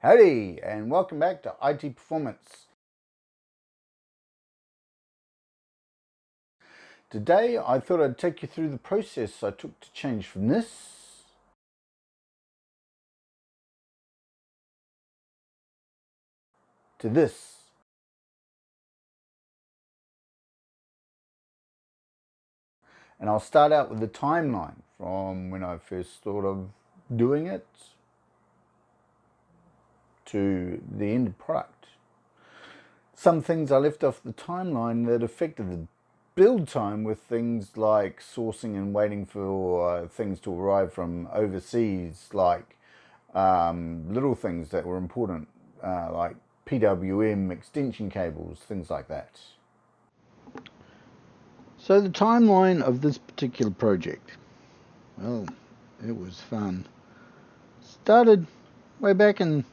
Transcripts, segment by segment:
Howdy, and welcome back to IT Performance. Today I thought I'd take you through the process I took to change from this to this. And I'll start out with the timeline from when I first thought of doing it to the end product. Some things I left off the timeline that affected the build time with things like sourcing and waiting for things to arrive from overseas, like little things that were important, like PWM, extension cables, things like that. So the timeline of this particular project, well, it was fun. Started way back in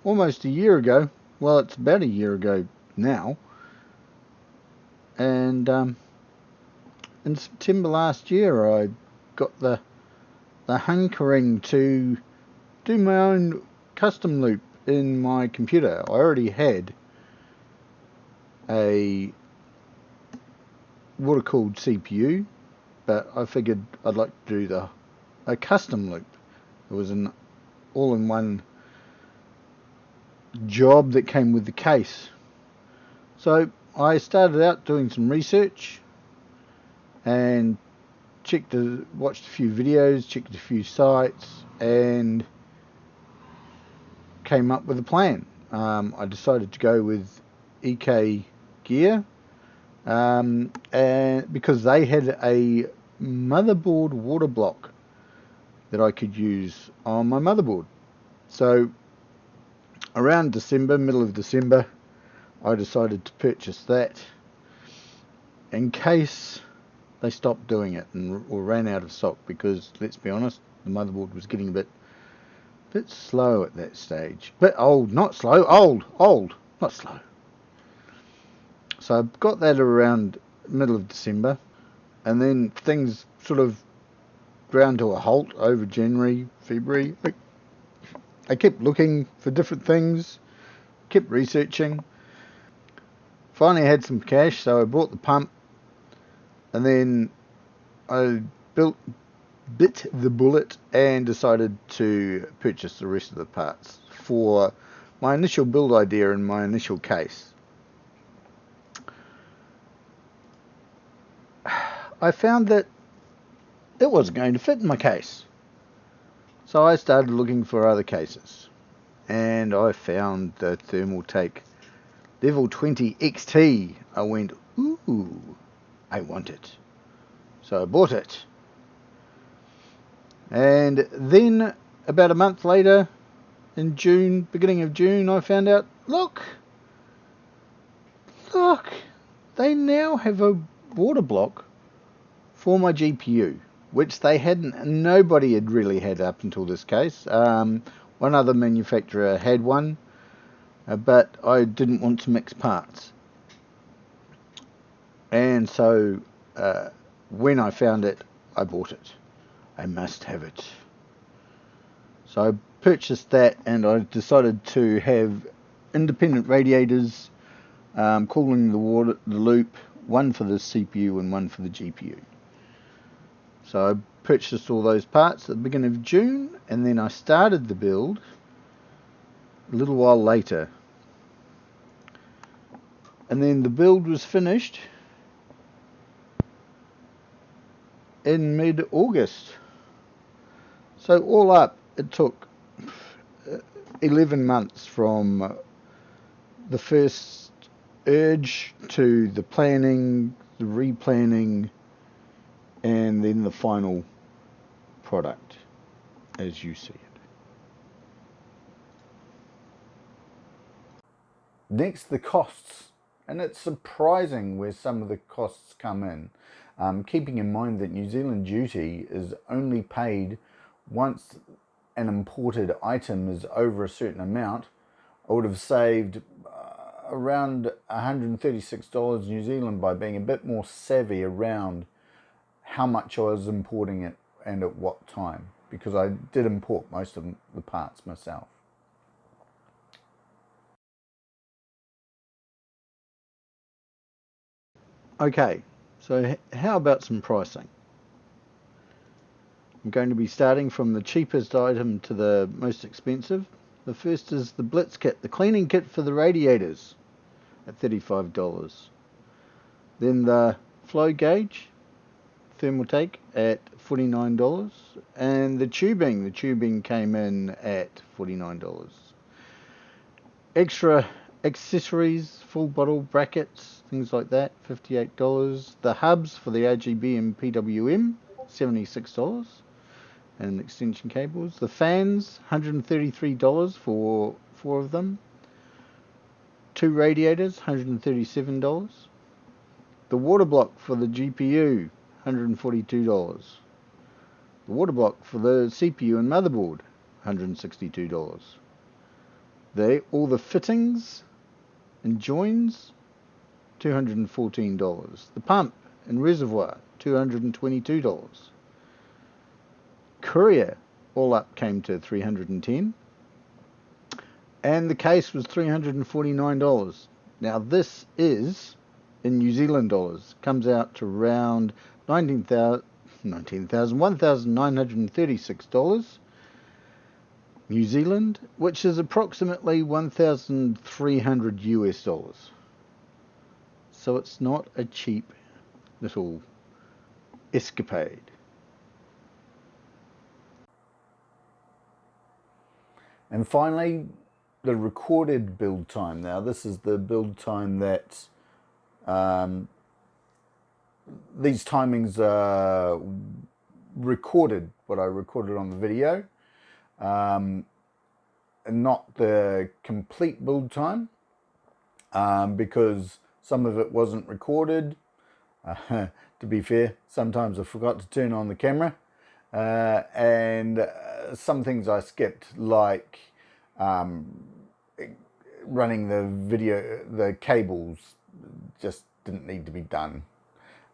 almost a year ago. Well, it's about a year ago now. And in September last year, I got the hankering to do my own custom loop in my computer. I already had a water-cooled CPU, but I figured I'd like to do a custom loop. It was an all-in-one job that came with the case. So I started out doing some research and watched a few videos, checked a few sites, and came up with a plan. I decided to go with ekwb and because they had a motherboard water block that I could use on my motherboard. So around December, middle of December, I decided to purchase that in case they stopped doing it or ran out of stock, because let's be honest, the motherboard was getting a bit slow at that stage. But old, not slow, old, not slow. So I got that around middle of December, and then things sort of ground to a halt over January, February. I kept looking for different things, kept researching. Finally had some cash, so I bought the pump, and then I bit the bullet and decided to purchase the rest of the parts for my initial build idea and my initial case. I found that it wasn't going to fit in my case. So I started looking for other cases, and I found the Thermaltake Level 20 XT. I went, ooh, I want it. So I bought it. And then about a month later, in June, beginning of June, I found out, look, they now have a water block for my GPU, which nobody had really had up until this case. One other manufacturer had one, but I didn't want to mix parts. And so when I found it, I bought it. I must have it. So I purchased that, and I decided to have independent radiators cooling the loop, one for the CPU and one for the GPU. So I purchased all those parts at the beginning of June, and then I started the build a little while later. And then the build was finished in mid-August. So all up, it took 11 months from the first urge to the planning, the replanning, and then the final product as you see it. Next, the costs. And it's surprising where some of the costs come in. Keeping in mind that New Zealand duty is only paid once an imported item is over a certain amount. I would have saved around $136 New Zealand by being a bit more savvy around how much I was importing it and at what time, because I did import most of the parts myself. Okay, so how about some pricing? I'm going to be starting from the cheapest item to the most expensive. The first is the Blitz kit, the cleaning kit for the radiators at $35. Then the flow gauge, thermal take at $49. And the tubing came in at $49. Extra accessories, full bottle brackets, things like that, $58. The hubs for the RGB and PWM, $76. And extension cables. The fans, $133 for 4 of them. 2 radiators, $137. The water block for the GPU, $142. The water block for the CPU and motherboard, $162. All the fittings and joins, $214. The pump and reservoir, $222. Courier all up came to $310, and the case was $349. Now this is in New Zealand dollars, comes out to around $1,936 New Zealand, which is approximately 1,300 US dollars. So it's not a cheap little escapade. And finally, the recorded build time. Now, this is the build time that these timings are recorded, what I recorded on the video, and not the complete build time, because some of it wasn't recorded. To be fair, sometimes I forgot to turn on the camera. And some things I skipped, like running the cables just didn't need to be done.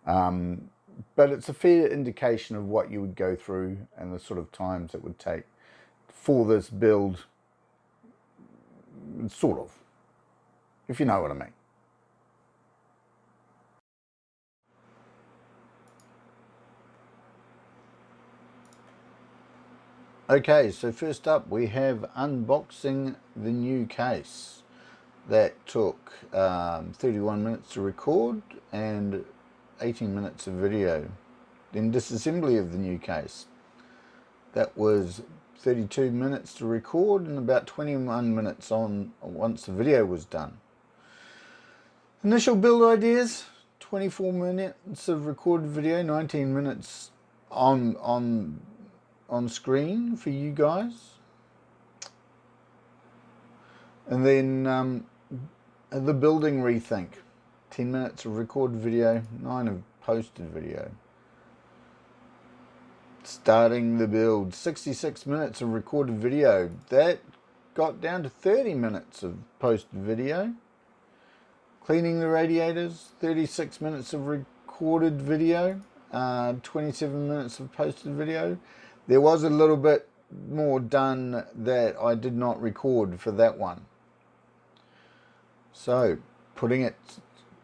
But it's a fair indication of what you would go through and the sort of times it would take for this build, sort of, if you know what I mean. Okay, so first up we have unboxing the new case. That took 31 minutes to record and 18 minutes of video. Then disassembly of the new case. That was 32 minutes to record and about 21 minutes on once the video was done. Initial build ideas, 24 minutes of recorded video, 19 minutes on screen for you guys. And then the building rethink, 10 minutes of recorded video, 9 of posted video. Starting the build, 66 minutes of recorded video. That got down to 30 minutes of posted video. Cleaning the radiators, 36 minutes of recorded video, 27 minutes of posted video. There was a little bit more done that I did not record for that one. So, putting it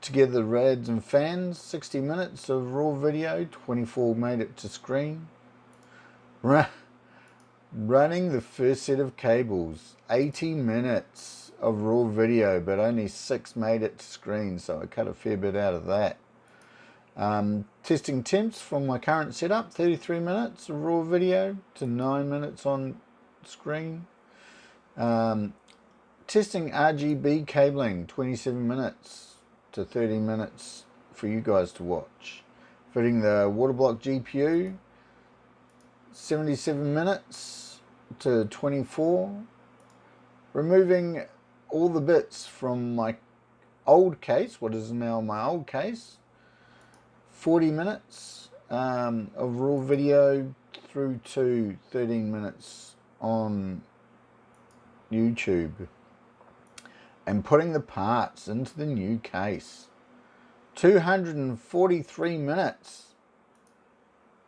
together, rads and fans, 60 minutes of raw video, 24 made it to screen. Running the first set of cables, 80 minutes of raw video, but only 6 made it to screen, so I cut a fair bit out of that. Testing temps from my current setup, 33 minutes of raw video to 9 minutes on screen. Testing RGB cabling, 27 minutes to 30 minutes for you guys to watch. Fitting the water block GPU, 77 minutes to 24. Removing all the bits from my old case, what is now my old case, 40 minutes of raw video through to 13 minutes on YouTube. And putting the parts into the new case, 243 minutes.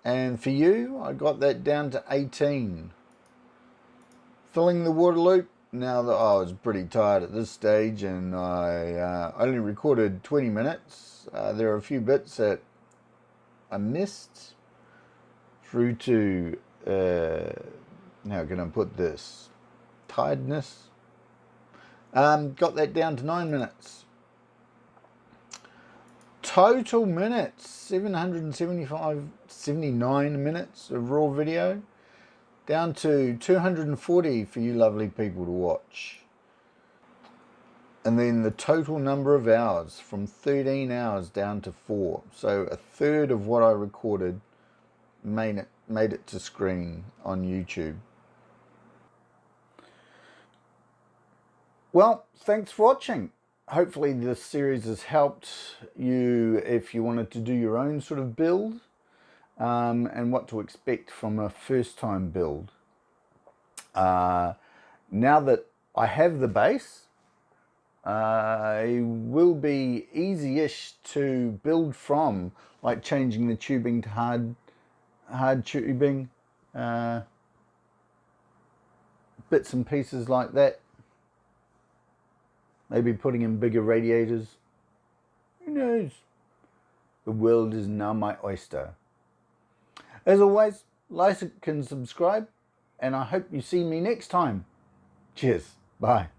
And for you, I got that down to 18. Filling the water loop, now that I was pretty tired at this stage, and I only recorded 20 minutes. There are a few bits that I missed through to, how can I put this, tiredness. Got that down to 9 minutes. Total minutes, 79 minutes of raw video, down to 240 for you lovely people to watch. And then the total number of hours, from 13 hours down to 4. So a third of what I recorded made it to screen on YouTube. Well, thanks for watching. Hopefully this series has helped you if you wanted to do your own sort of build, and what to expect from a first-time build. Now that I have the base, it will be easy-ish to build from, like changing the tubing to hard tubing, bits and pieces like that. Maybe putting in bigger radiators. Who knows? The world is now my oyster. As always, like and subscribe, and I hope you see me next time. Cheers. Bye.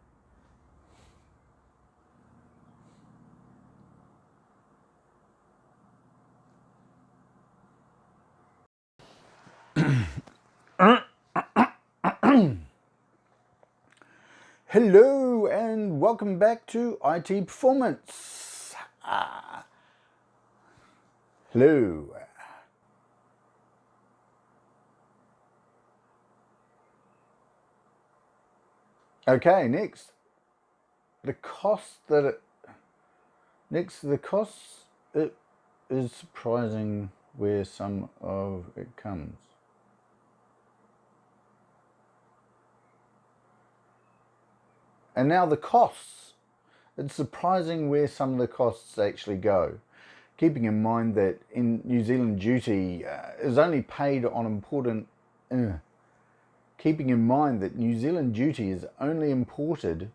Hello and welcome back to IT Performance. Hello. Okay, next to the costs, it is surprising where some of it comes. And now the costs. It's surprising where some of the costs actually go. Keeping in mind that in New Zealand duty is only paid on Keeping in mind that New Zealand duty is only imported